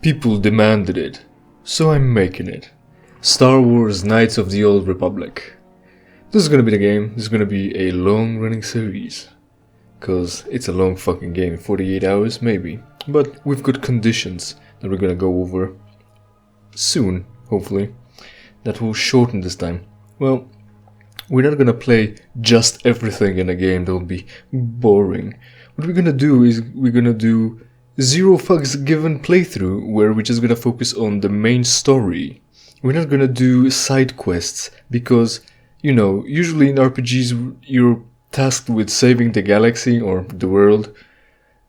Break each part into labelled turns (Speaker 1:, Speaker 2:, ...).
Speaker 1: People demanded it, so I'm making it. Star Wars Knights of the Old Republic. This is gonna be the game. This is gonna be a long running series. Cause it's a long fucking game, 48 hours maybe. But we've got conditions that we're gonna go over soon, hopefully. That will shorten this time. Well, we're not gonna play just everything in a game, that will be boring. What we're gonna do is we're gonna do zero fucks given playthrough, where we're just gonna focus on the main story. We're not gonna do side quests, because, you know, usually in RPGs you're tasked with saving the galaxy or the world,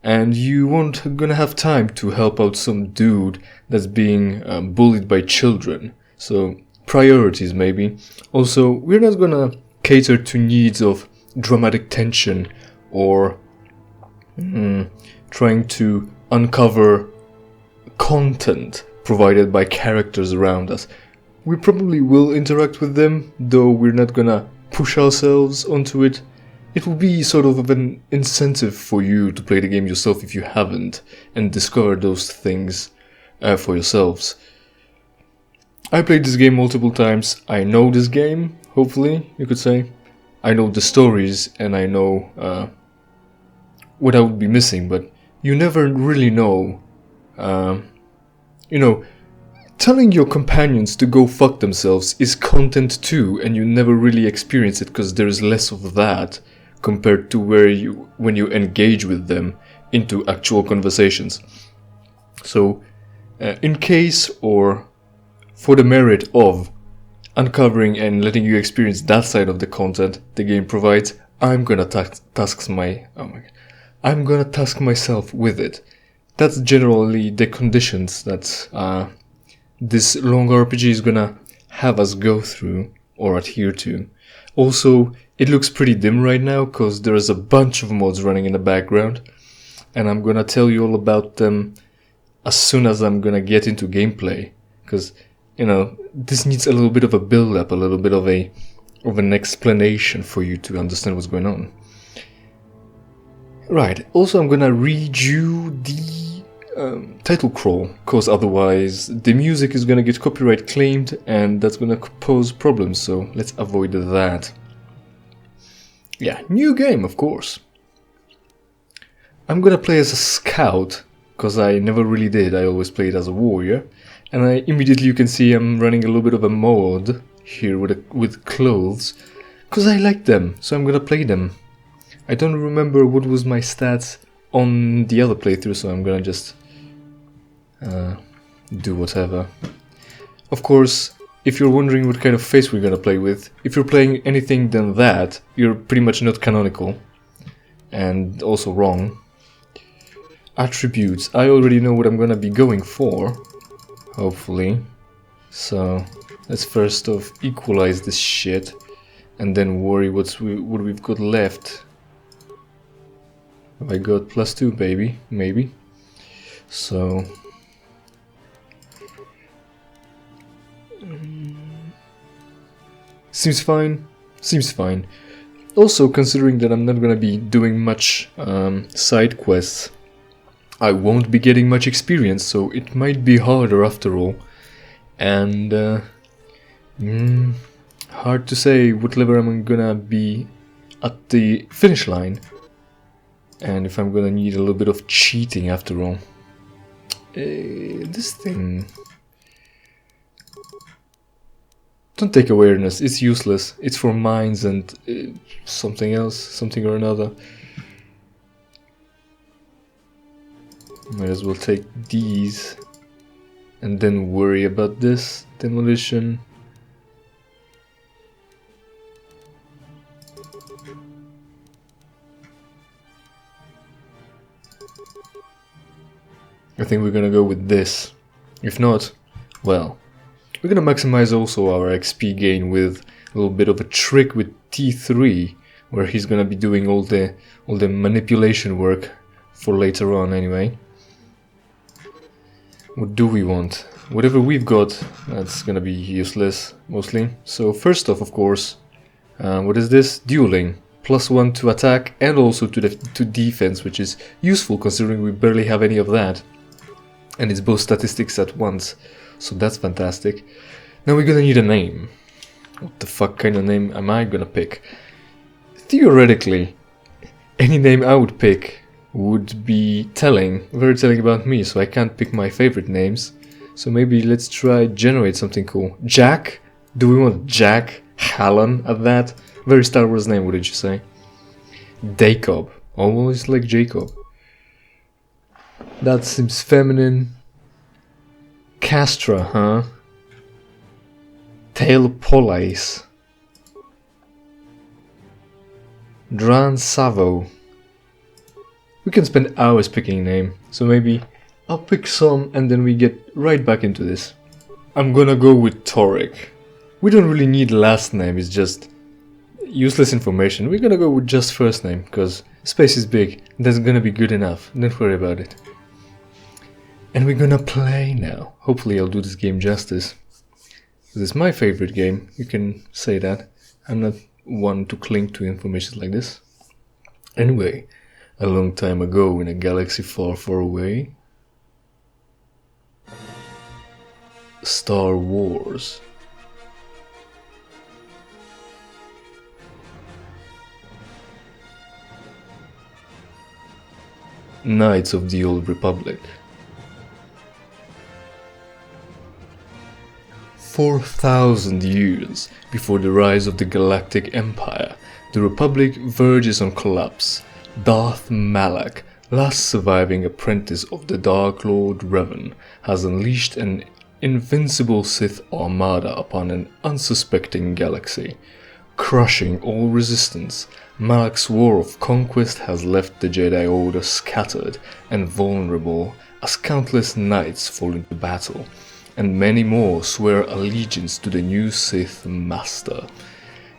Speaker 1: and you won't gonna have time to help out some dude that's being bullied by children. So priorities maybe. Also, we're not gonna cater to needs of dramatic tension or trying to uncover content provided by characters around us. We probably will interact with them, though we're not gonna push ourselves onto it. It will be sort of an incentive for you to play the game yourself if you haven't, and discover those things for yourselves. I played this game multiple times. I know this game, hopefully, you could say. I know the stories, and I know what I would be missing, but you never really know. You know, telling your companions to go fuck themselves is content too, and you never really experience it because there's less of that compared to when you engage with them into actual conversations. So, in case or for the merit of uncovering and letting you experience that side of the content the game provides, I'm gonna task myself with it. That's generally the conditions that this long RPG is gonna have us go through or adhere to. Also, it looks pretty dim right now because there is a bunch of mods running in the background, and I'm gonna tell you all about them as soon as I'm gonna get into gameplay, because, you know, this needs a little bit of a build up, a little bit of an explanation for you to understand what's going on. Right, also I'm gonna read you the title crawl, because otherwise the music is gonna get copyright claimed and that's gonna pose problems, so let's avoid that. Yeah, new game, of course. I'm gonna play as a scout, because I never really did. I always played as a warrior, and you can see I'm running a little bit of a mod here with clothes, because I like them, so I'm gonna play them. I don't remember what was my stats on the other playthrough, so I'm gonna just do whatever. Of course, if you're wondering what kind of face we're gonna play with, if you're playing anything than that, you're pretty much not canonical, and also wrong. Attributes, I already know what I'm gonna be going for, hopefully. So let's first off equalize this shit, and then worry what we've got left. Have I got +2, baby? Maybe. So seems fine. Seems fine. Also, considering that I'm not gonna be doing much side quests, I won't be getting much experience, so it might be harder after all. And hard to say what level I'm gonna be at the finish line, and if I'm gonna need a little bit of cheating after all. This thing... Don't take awareness, it's useless. It's for mines and something else, something or another. Might as well take these and then worry about this demolition. I think we're gonna go with this. If not, well, we're gonna maximize also our XP gain with a little bit of a trick with T3, where he's gonna be doing all the manipulation work for later on anyway. What do we want? Whatever we've got, that's gonna be useless, mostly. So first off, of course, what is this? Dueling. +1 to attack and also to defense, which is useful considering we barely have any of that. And it's both statistics at once, so that's fantastic. Now we're gonna need a name. What the fuck kind of name am I gonna pick? Theoretically, any name I would pick would be very telling about me, so I can't pick my favorite names. So maybe let's try generate something cool. Jack? Do we want Jack Hallan at that? Very Star Wars name, wouldn't you say? Jacob. Almost like Jacob. That seems feminine. Castra, huh? Tail Police. Dran Savo. We can spend hours picking a name, so maybe I'll pick some and then we get right back into this. I'm gonna go with Toric. We don't really need last name, it's just useless information. We're gonna go with just first name, because space is big, that's gonna be good enough, don't worry about it. And we're gonna play now. Hopefully I'll do this game justice. This is my favorite game, you can say that. I'm not one to cling to information like this. Anyway, a long time ago in a galaxy far, far away. Star Wars. Knights of the Old Republic. 4,000 years before the rise of the Galactic Empire, the Republic verges on collapse. Darth Malak, last surviving apprentice of the Dark Lord Revan, has unleashed an invincible Sith armada upon an unsuspecting galaxy. Crushing all resistance, Malak's war of conquest has left the Jedi Order scattered and vulnerable as countless knights fall into battle, and many more swear allegiance to the new Sith Master.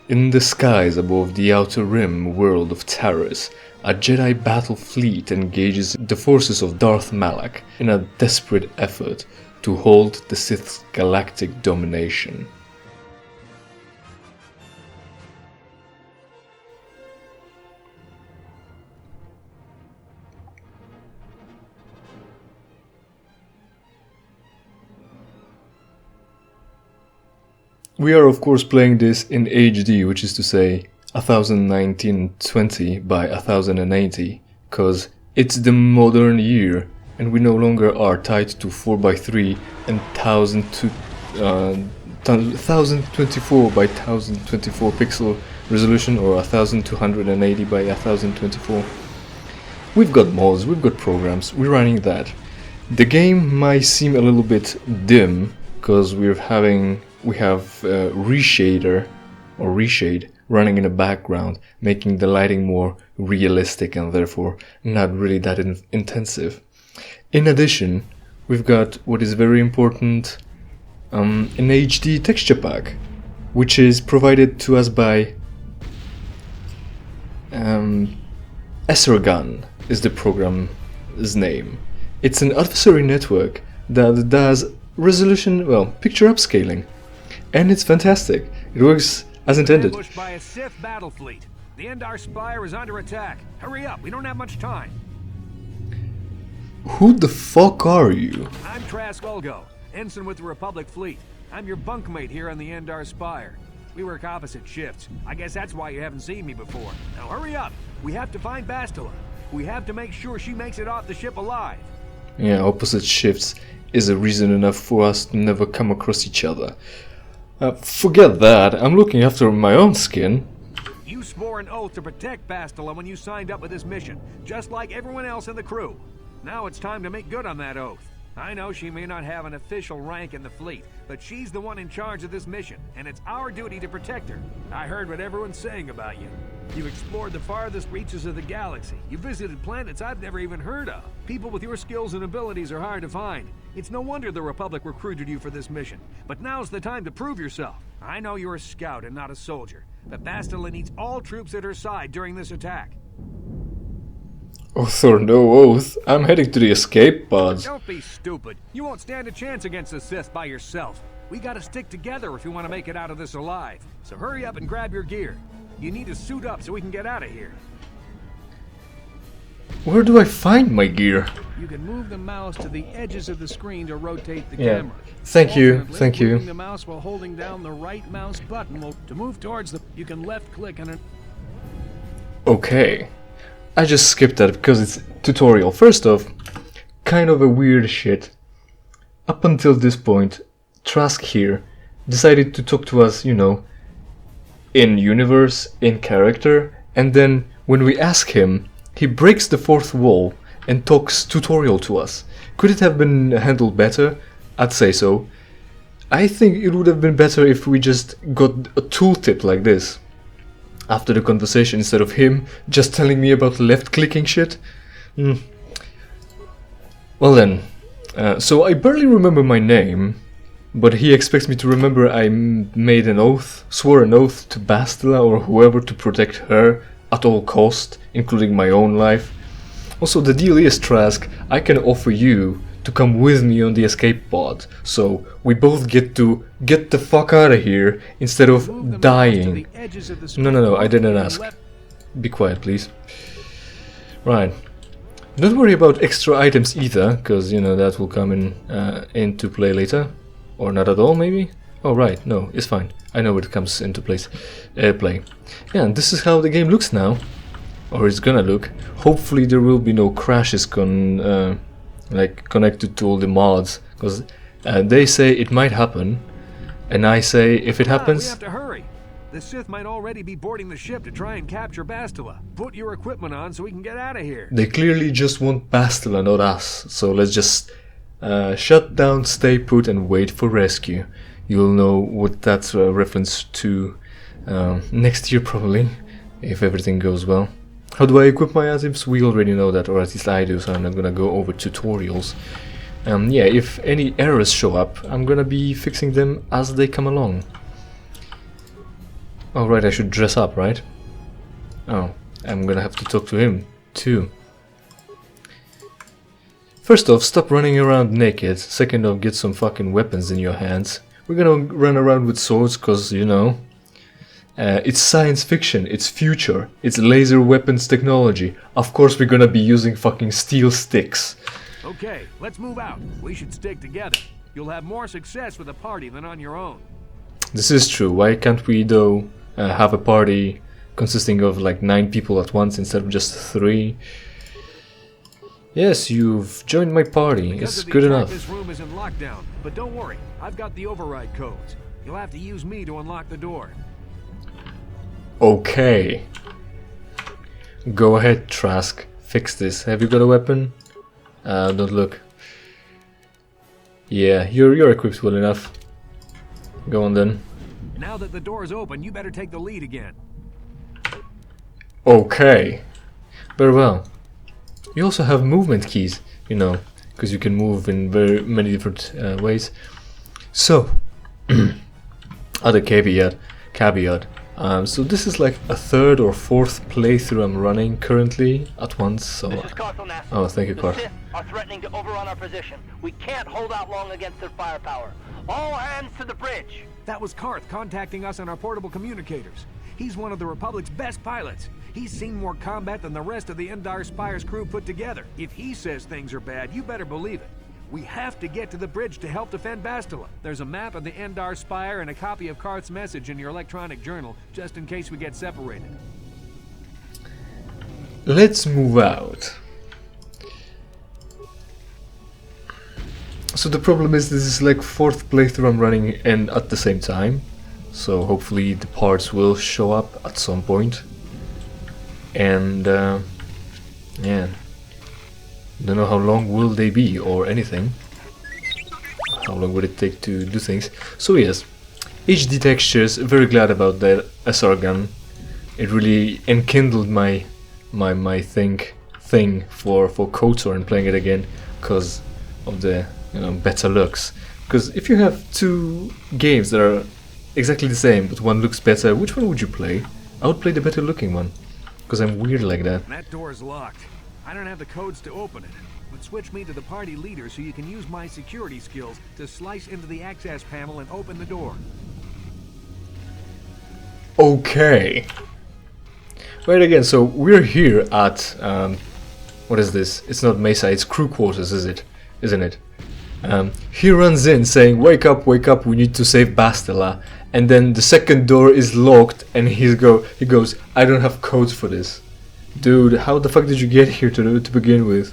Speaker 1: In the skies above the Outer Rim world of Taris, a Jedi battle fleet engages the forces of Darth Malak in a desperate effort to hold the Sith's galactic domination. We are of course playing this in HD, which is to say 1019-20 by 1080, cause it's the modern year and we no longer are tied to 4x3 and 1024 by 1024 pixel resolution or 1280 by 1024. We've got mods, we've got programs, we're running that. The game might seem a little bit dim because we have reshade running in the background, making the lighting more realistic and therefore not really that intensive. In addition, we've got what is very important, an HD texture pack, which is provided to us by Essergun is the program's name. It's an adversary network that does resolution, picture upscaling. And it's fantastic. It works as intended.
Speaker 2: Ambushed by a Sith battle fleet. The Endar Spire is under attack. Hurry up, we don't have much time.
Speaker 1: Who the fuck are you?
Speaker 2: I'm Trask Ulgo, ensign with the Republic fleet. I'm your bunkmate here on the Endar Spire. We work opposite shifts. I guess that's why you haven't seen me before. Now hurry up. We have to find Bastila. We have to make sure she makes it off the ship alive.
Speaker 1: Yeah, opposite shifts is a reason enough for us to never come across each other. Forget that, I'm looking after my own skin.
Speaker 2: You swore an oath to protect Bastila when you signed up with this mission, just like everyone else in the crew. Now it's time to make good on that oath. I know she may not have an official rank in the fleet, but she's the one in charge of this mission, and it's our duty to protect her. I heard what everyone's saying about you. You've explored the farthest reaches of the galaxy. You visited planets I've never even heard of. People with your skills and abilities are hard to find. It's no wonder the Republic recruited you for this mission. But now's the time to prove yourself. I know you're a scout and not a soldier, but Bastila needs all troops at her side during this attack.
Speaker 1: Oath or no oath, I'm heading to the escape pods.
Speaker 2: Don't be stupid. You won't stand a chance against the Sith by yourself. We gotta stick together if we want to make it out of this alive. So hurry up and grab your gear. You need to suit up so we can get out of here.
Speaker 1: Where do I find my gear?
Speaker 2: You can move the mouse to the edges of the screen to rotate the
Speaker 1: Yeah.
Speaker 2: camera.
Speaker 1: Thank you,
Speaker 2: Alternately,
Speaker 1: thank you.
Speaker 2: moving the mouse while holding down the right mouse button will to move towards the. You can left click on an.
Speaker 1: Okay. I just skipped that because it's tutorial. First off, kind of a weird shit. Up until this point, Trask here decided to talk to us, you know, in universe, in character, and then when we ask him, he breaks the fourth wall and talks tutorial to us. Could it have been handled better? I'd say so. I think it would have been better if we just got a tooltip like this after the conversation instead of him just telling me about left clicking shit. Well then, so I barely remember my name, but he expects me to remember I made an oath, swore an oath to Bastila or whoever to protect her at all cost, including my own life. Also, the deal is, Trask, I can offer you to come with me on the escape pod, so we both get to get the fuck out of here instead of dying. No, I didn't ask. Be quiet, please. Right. Don't worry about extra items either, because, you know, that will come in into play later. Or not at all, maybe? Oh, right, no, it's fine. I know it comes into play. Yeah, and this is how the game looks now. Or it's gonna look. Hopefully there will be no crashes like connected to all the mods, because they say it might happen, and I say if it happens...
Speaker 2: We have to hurry. The Sith might already be boarding the ship to try and capture Bastila. Put your equipment on so we can get out of here.
Speaker 1: They clearly just want Bastila, not us, so let's just shut down, stay put, and wait for rescue. You'll know what that's a reference to next year probably, if everything goes well. How do I equip my items? We already know that, or at least I do, so I'm not gonna go over tutorials. Yeah, if any errors show up, I'm gonna be fixing them as they come along. Oh right, I should dress up, right? Oh, I'm gonna have to talk to him, too. First off, stop running around naked. Second off, get some fucking weapons in your hands. We're gonna run around with swords, cause, you know... it's science fiction, it's future, it's laser weapons technology. Of course we're gonna be using fucking steel sticks.
Speaker 2: Okay, let's move out. We should stick together. You'll have more success with a party than on your own.
Speaker 1: This is true. Why can't we, though, have a party consisting of like 9 people at once instead of just 3? Yes, you've joined my party. It's good enough.
Speaker 2: This room is in lockdown, but don't worry. I've got the override codes. You'll have to use me to unlock the door.
Speaker 1: Okay. Go ahead, Trask. Fix this. Have you got a weapon? Don't look. Yeah, you're equipped well enough. Go on then.
Speaker 2: Now that the door is open, you better take the lead again.
Speaker 1: Okay. Very well. You also have movement keys, you know, because you can move in very many different ways. So, other caveat. So this is like a 3rd or 4th playthrough I'm running currently at once. So, oh, thank you, Kort.
Speaker 3: The Sith are threatening to overrun our position. We can't hold out long against their firepower. All hands to the bridge.
Speaker 2: That was Karth contacting us on our portable communicators. He's one of the Republic's best pilots. He's seen more combat than the rest of the Endar Spire's crew put together. If he says things are bad, you better believe it. We have to get to the bridge to help defend Bastila. There's a map of the Endar Spire and a copy of Karth's message in your electronic journal, just in case we get separated.
Speaker 1: Let's move out. So the problem is this is like 4th playthrough I'm running and at the same time. So hopefully the parts will show up at some point. And yeah. Don't know how long will they be or anything. How long would it take to do things? So yes, HD textures, very glad about that SR gun. It really enkindled my thing for KotOR and playing it again because of the, you know, better looks. Because if you have 2 games that are exactly the same but one looks better, which one would you play? I would play the better looking one because I'm weird like that.
Speaker 2: That door's locked. I don't have the codes to open it, but switch me to the party leader so you can use my security skills to slice into the access panel and open the door.
Speaker 1: Okay. Right again, so we're here at What is this? It's not Mesa, it's crew quarters, isn't it? He runs in saying, wake up, we need to save Bastila. And then the second door is locked and he goes, I don't have codes for this. Dude, how the fuck did you get here to begin with?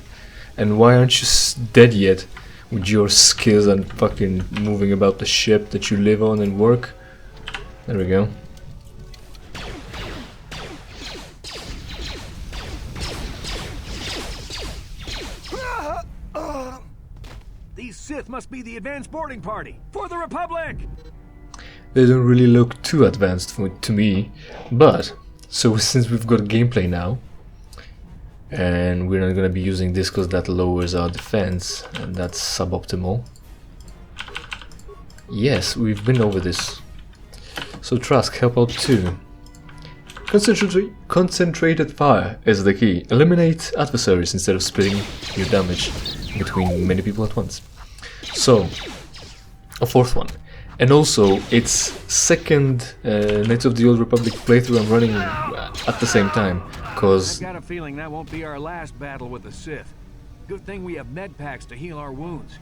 Speaker 1: And why aren't you dead yet? With your skills and fucking moving about the ship that you live on and work. There we go.
Speaker 2: These Sith must be the advanced boarding party for the Republic!
Speaker 1: They don't really look too advanced to me, but so since we've got gameplay now, and we're not gonna be using this because that lowers our defense, and that's suboptimal. Yes, we've been over this. So Trask, help out too. Concentrated fire is the key. Eliminate adversaries instead of splitting your damage between many people at once. So, a fourth one. And also, it's second Knights of the Old Republic playthrough I'm running at the same time, cause...
Speaker 2: I've got a feeling that won't be our last battle with the Sith. Good thing we have med packs to heal our wounds.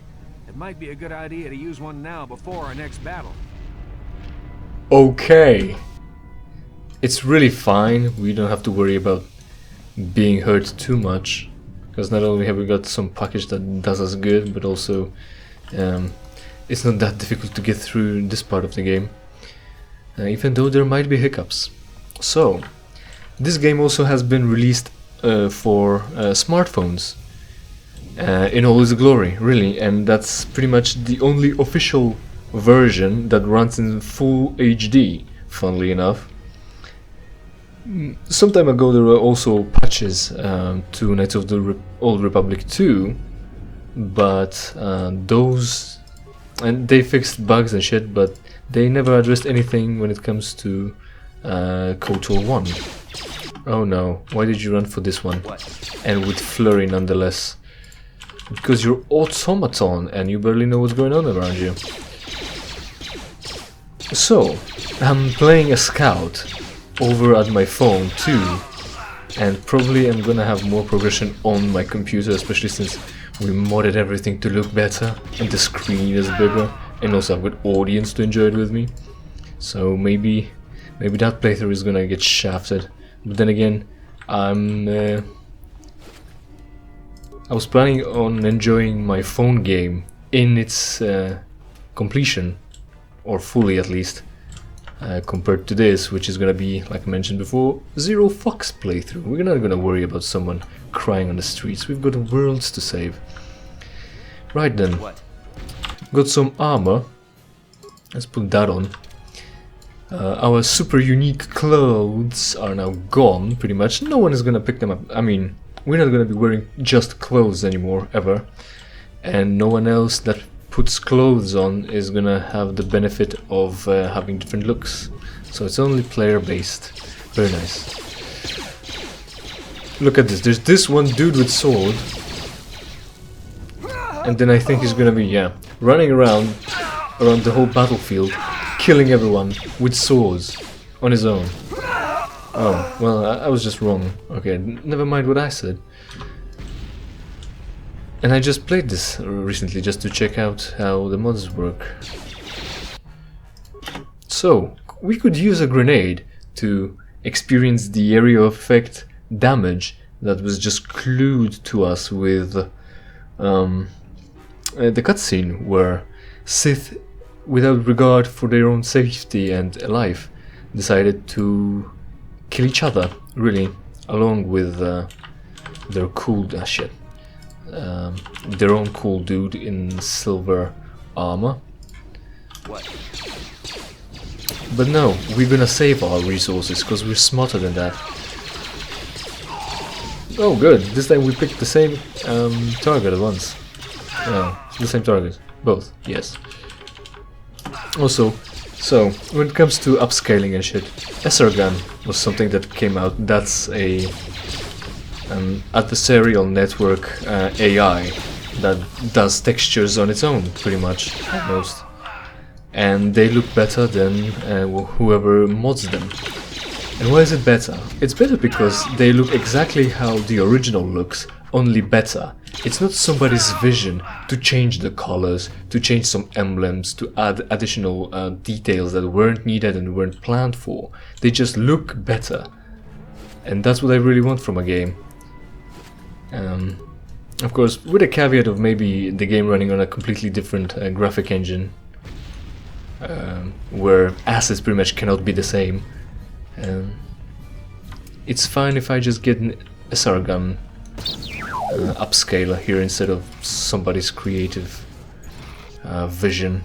Speaker 2: It might be a good idea to use one now before our next battle.
Speaker 1: Okay. It's really fine, we don't have to worry about being hurt too much. Because not only have we got some package that does us good, but also it's not that difficult to get through this part of the game, even though there might be hiccups. So, this game also has been released for smartphones in all its glory, really, and that's pretty much the only official version that runs in full HD, funnily enough. Some time ago there were also patches to Knights of the Old Republic 2, but those, and they fixed bugs and shit, but they never addressed anything when it comes to KotOR 1. Oh no, why did you run for this one? And with flurry nonetheless. Because you're automaton and you barely know what's going on around you. So, I'm playing a scout over at my phone too, and probably I'm gonna have more progression on my computer, especially since we modded everything to look better and the screen is bigger, and also I've got audience to enjoy it with me. So maybe that playthrough is gonna get shafted. But then again, I was planning on enjoying my phone game in its completion, or fully at least. Compared to this, which is gonna be, like I mentioned before, zero fucks playthrough. We're not gonna worry about someone crying on the streets. We've got worlds to save. Right then, got some armor. Let's put that on. Our super unique clothes are now gone, pretty much. No one is gonna pick them up. I mean, we're not gonna be wearing just clothes anymore, ever. And no one else that puts clothes on is gonna have the benefit of having different looks. So it's only player based. Very nice. Look at this, there's this one dude with sword. And then I think he's gonna be, yeah, running around the whole battlefield, killing everyone with swords on his own. Oh, well, I was just wrong. Okay, never mind what I said. And I just played this recently just to check out how the mods work. So, we could use a grenade to experience the area of effect damage that was just clued to us with the cutscene where Sith, without regard for their own safety and life, decided to kill each other, really, along with their cool shit. Their own cool dude in silver armor. But no, we're gonna save our resources because we're smarter than that. Oh good, this time we picked the same target at once. No, the same target. Both, yes. Also, so, when it comes to upscaling and shit, SR gun was something that came out. That's a adversarial network AI that does textures on its own, pretty much, almost. And they look better than whoever mods them. And why is it better? It's better because they look exactly how the original looks, only better. It's not somebody's vision to change the colors, to change some emblems, to add additional details that weren't needed and weren't planned for. They just look better. And that's what I really want from a game. Of course, with a caveat of maybe the game running on a completely different graphic engine, where assets pretty much cannot be the same. It's fine if I just get an SR gun upscaler here instead of somebody's creative vision.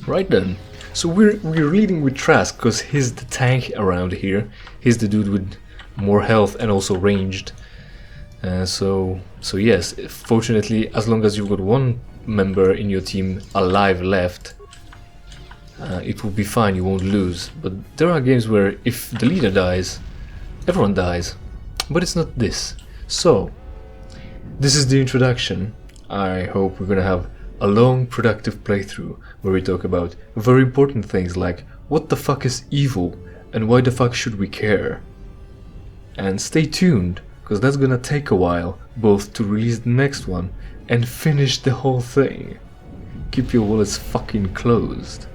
Speaker 1: Right then, so we're leading with Trask because he's the tank around here. He's the dude with more health and also ranged. So yes, fortunately, as long as you've got one member in your team alive left, it will be fine, you won't lose. But there are games where if the leader dies, everyone dies. But it's not this. So, this is the introduction. I hope we're gonna have a long, productive playthrough where we talk about very important things like what the fuck is evil and why the fuck should we care. And stay tuned, because that's gonna take a while, both to release the next one and finish the whole thing. Keep your wallets fucking closed.